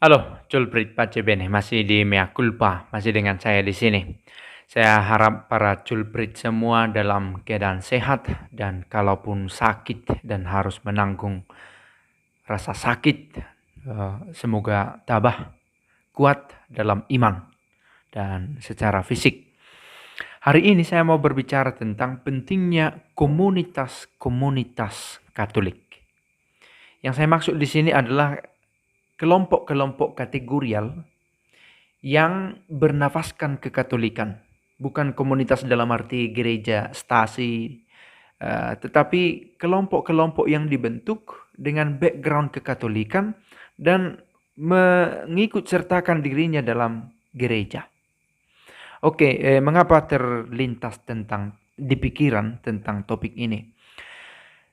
Halo, Julbrit Pacebene, masih di Mea Culpa, masih dengan saya di sini. Saya harap para Julbrit semua dalam keadaan sehat dan kalaupun sakit dan harus menanggung rasa sakit, semoga tabah, kuat dalam iman dan secara fisik. Hari ini saya mau berbicara tentang pentingnya komunitas-komunitas Katolik. Yang saya maksud di sini adalah kelompok-kelompok kategorial yang bernafaskan kekatolikan. Bukan komunitas dalam arti gereja, stasi, tetapi kelompok-kelompok yang dibentuk dengan background kekatolikan dan mengikut sertakan dirinya dalam gereja. Oke, mengapa terlintas di pikiran tentang topik ini?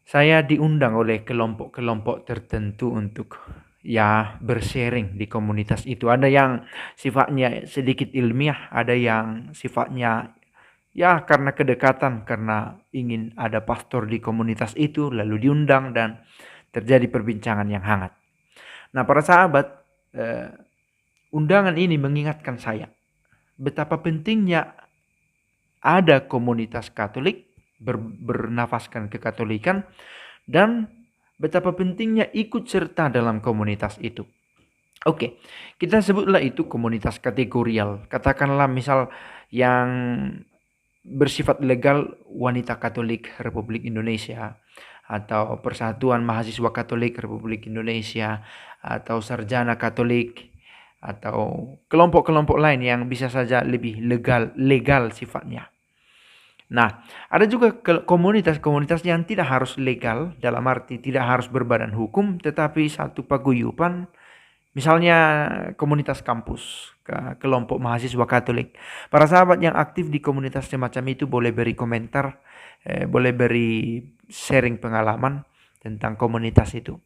Saya diundang oleh kelompok-kelompok tertentu untuk bersharing di komunitas itu. Ada yang sifatnya sedikit ilmiah, ada yang sifatnya karena kedekatan, karena ingin ada pastor di komunitas itu lalu diundang dan terjadi perbincangan yang hangat. Nah, para sahabat, undangan ini mengingatkan saya betapa pentingnya ada komunitas Katolik bernafaskan kekatolikan dan betapa pentingnya ikut serta dalam komunitas itu. Oke, kita sebutlah itu komunitas kategorial. Katakanlah misal yang bersifat legal Wanita Katolik Republik Indonesia, atau Persatuan Mahasiswa Katolik Republik Indonesia, atau Sarjana Katolik, atau kelompok-kelompok lain yang bisa saja lebih legal sifatnya. Nah, ada juga komunitas-komunitas yang tidak harus legal, dalam arti tidak harus berbadan hukum, tetapi satu paguyuban, misalnya komunitas kampus, kelompok mahasiswa Katolik. Para sahabat yang aktif di komunitas semacam itu boleh beri komentar, boleh beri sharing pengalaman tentang komunitas itu.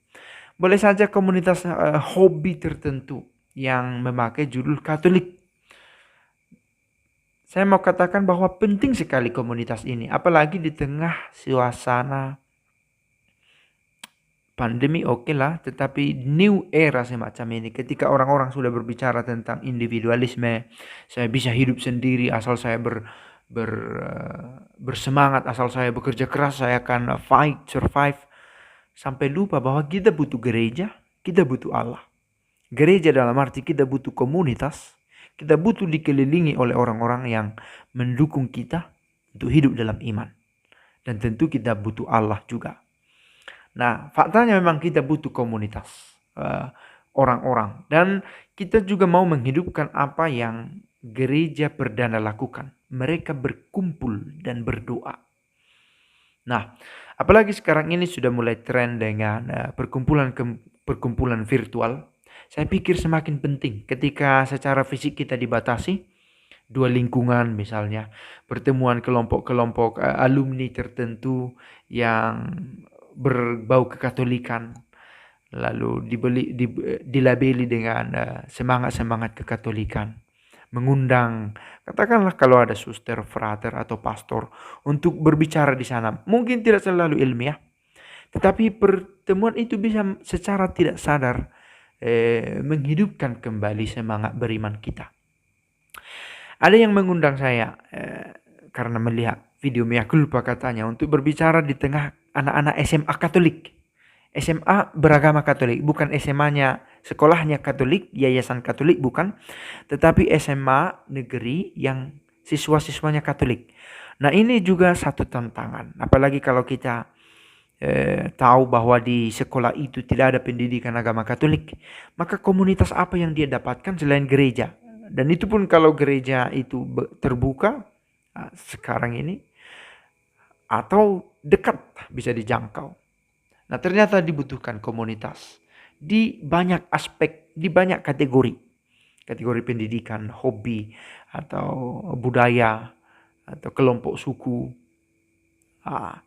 Boleh saja komunitas hobi tertentu yang memakai judul Katolik. Saya mau katakan bahwa penting sekali komunitas ini, apalagi di tengah suasana pandemi lah, tetapi new era semacam ini, ketika orang-orang sudah berbicara tentang individualisme, saya bisa hidup sendiri asal saya bersemangat, asal saya bekerja keras, saya akan survive, sampai lupa bahwa kita butuh gereja, kita butuh Allah. Gereja dalam arti kita butuh komunitas, kita butuh dikelilingi oleh orang-orang yang mendukung kita untuk hidup dalam iman. Dan tentu kita butuh Allah juga. Nah, faktanya memang kita butuh komunitas, orang-orang. Dan kita juga mau menghidupkan apa yang gereja perdana lakukan. Mereka berkumpul dan berdoa. Nah, apalagi sekarang ini sudah mulai tren dengan perkumpulan virtual. Saya pikir semakin penting ketika secara fisik kita dibatasi, dua lingkungan misalnya, pertemuan kelompok-kelompok alumni tertentu yang berbau kekatolikan, lalu dilabeli dengan semangat-semangat kekatolikan. Mengundang, katakanlah kalau ada suster, frater, atau pastor untuk berbicara di sana. Mungkin tidak selalu ilmiah, tetapi pertemuan itu bisa secara tidak sadar menghidupkan kembali semangat beriman kita. Ada yang mengundang saya karena melihat video Mea Culpa katanya untuk berbicara di tengah anak-anak SMA Katolik. SMA beragama Katolik, bukan SMA-nya sekolahnya Katolik, yayasan Katolik, bukan, tetapi SMA negeri yang siswa-siswanya Katolik. Nah, ini juga satu tantangan, apalagi kalau kita tahu bahwa di sekolah itu tidak ada pendidikan agama Katolik, maka komunitas apa yang dia dapatkan selain gereja? Dan itu pun kalau gereja itu terbuka sekarang ini atau dekat bisa dijangkau. Nah, ternyata dibutuhkan komunitas di banyak aspek, di banyak kategori. Kategori pendidikan, hobi, atau budaya, atau kelompok suku.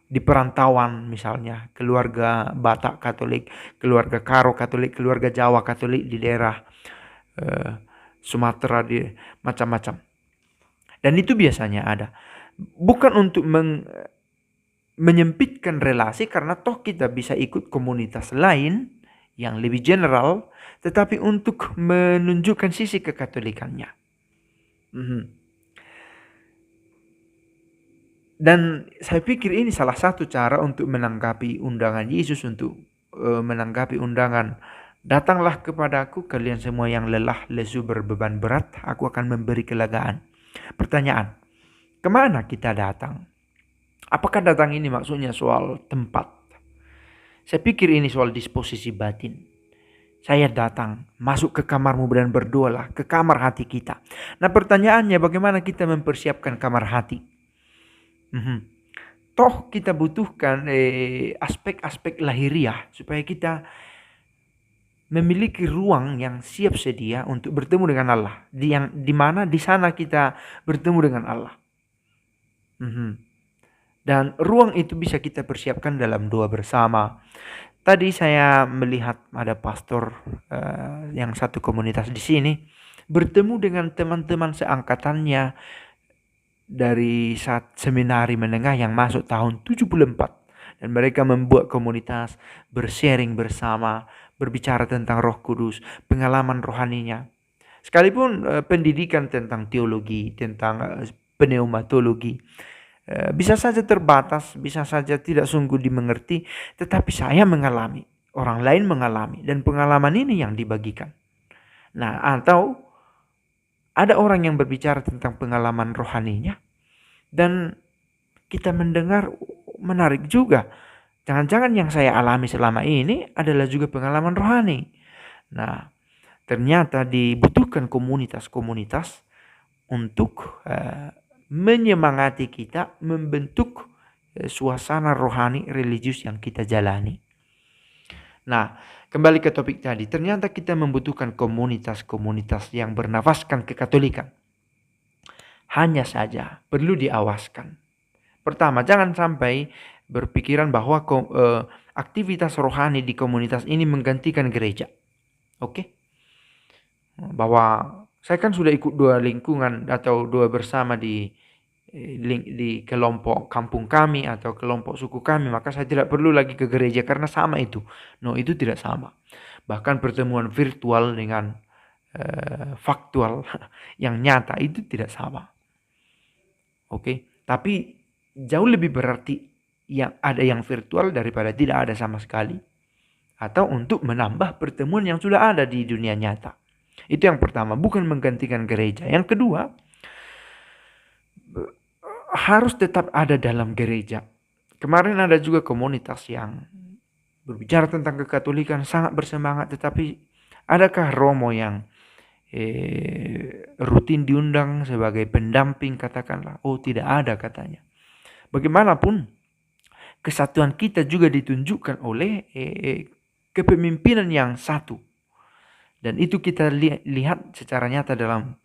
Di perantauan misalnya, keluarga Batak Katolik, keluarga Karo Katolik, keluarga Jawa Katolik di daerah Sumatera, di macam-macam. Dan itu biasanya ada. Bukan untuk menyempitkan relasi, karena toh kita bisa ikut komunitas lain yang lebih general, tetapi untuk menunjukkan sisi kekatolikannya. Dan saya pikir ini salah satu cara untuk menanggapi undangan Yesus, untuk menanggapi undangan, datanglah kepadaku kalian semua yang lelah, lesu, berbeban berat, aku akan memberi kelegaan. Pertanyaan, kemana kita datang? Apakah datang ini maksudnya soal tempat? Saya pikir ini soal disposisi batin. Saya datang, masuk ke kamarmu dan berdoalah, ke kamar hati kita. Nah, pertanyaannya, bagaimana kita mempersiapkan kamar hati? Toh kita butuhkan aspek-aspek lahiriah supaya kita memiliki ruang yang siap sedia untuk bertemu dengan Allah. Di mana di sana kita bertemu dengan Allah. Dan ruang itu bisa kita persiapkan dalam doa bersama. Tadi saya melihat ada pastor yang satu komunitas di sini bertemu dengan teman-teman seangkatannya dari saat seminari menengah yang masuk tahun 74. Dan mereka membuat komunitas, bersharing bersama, berbicara tentang Roh Kudus, pengalaman rohaninya. Sekalipun pendidikan tentang teologi, tentang pneumatologi, bisa saja terbatas, bisa saja tidak sungguh dimengerti, tetapi saya mengalami, orang lain mengalami, dan pengalaman ini yang dibagikan. Nah, atau ada orang yang berbicara tentang pengalaman rohaninya, dan kita mendengar menarik juga. Jangan-jangan yang saya alami selama ini adalah juga pengalaman rohani. Nah, ternyata dibutuhkan komunitas-komunitas untuk menyemangati kita, membentuk suasana rohani religius yang kita jalani. Nah, kembali ke topik tadi, ternyata kita membutuhkan komunitas-komunitas yang bernafaskan kekatolikan. Hanya saja perlu diawaskan. Pertama, jangan sampai berpikiran bahwa aktivitas rohani di komunitas ini menggantikan gereja. Oke? Bahwa saya kan sudah ikut dua lingkungan atau dua bersama di kelompok kampung kami atau kelompok suku kami, maka saya tidak perlu lagi ke gereja karena sama itu. No, itu tidak sama. Bahkan pertemuan virtual dengan faktual yang nyata itu tidak sama. Oke, tapi jauh lebih berarti yang ada yang virtual daripada tidak ada sama sekali. Atau untuk menambah pertemuan yang sudah ada di dunia nyata. Itu yang pertama, bukan menggantikan gereja. Yang kedua, harus tetap ada dalam gereja. Kemarin ada juga komunitas yang berbicara tentang kekatolikan, sangat bersemangat, tetapi adakah Romo yang rutin diundang sebagai pendamping, katakanlah? Oh, tidak ada katanya. Bagaimanapun kesatuan kita juga ditunjukkan oleh kepemimpinan yang satu. Dan itu kita lihat secara nyata dalam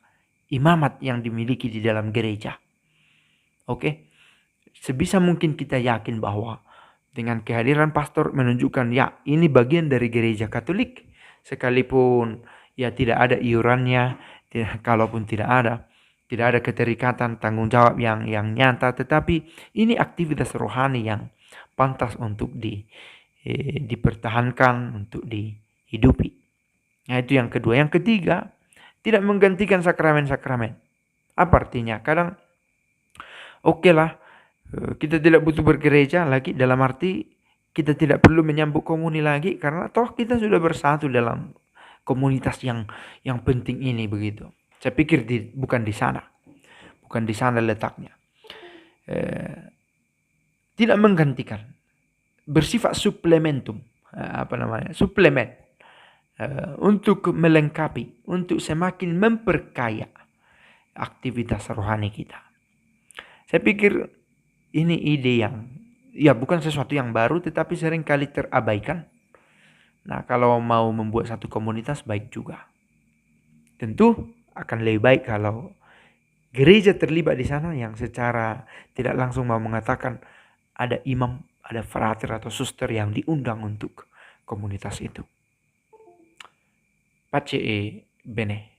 imamat yang dimiliki di dalam gereja. Oke? Sebisa mungkin kita yakin bahwa dengan kehadiran pastor menunjukkan ya ini bagian dari gereja Katolik. Sekalipun ya tidak ada iurannya, kalaupun tidak ada keterikatan tanggung jawab yang nyata, tetapi ini aktivitas rohani yang pantas untuk dipertahankan, untuk dihidupi. Nah, itu yang kedua. Yang ketiga, tidak menggantikan sakramen-sakramen. Apa artinya? Kadang oke lah, kita tidak butuh bergereja lagi, dalam arti kita tidak perlu menyambut komuni lagi karena toh kita sudah bersatu dalam komunitas yang penting ini, begitu. Saya pikir bukan di sana. Bukan di sana letaknya. Tidak menggantikan. Bersifat suplementum. Suplemen. Untuk melengkapi. Untuk semakin memperkaya aktivitas rohani kita. Saya pikir ini ide yang ya bukan sesuatu yang baru, tetapi seringkali terabaikan. Nah, kalau mau membuat satu komunitas baik juga. Tentu akan lebih baik kalau gereja terlibat di sana yang secara tidak langsung mau mengatakan ada imam, ada frater atau suster yang diundang untuk komunitas itu. Pace bene.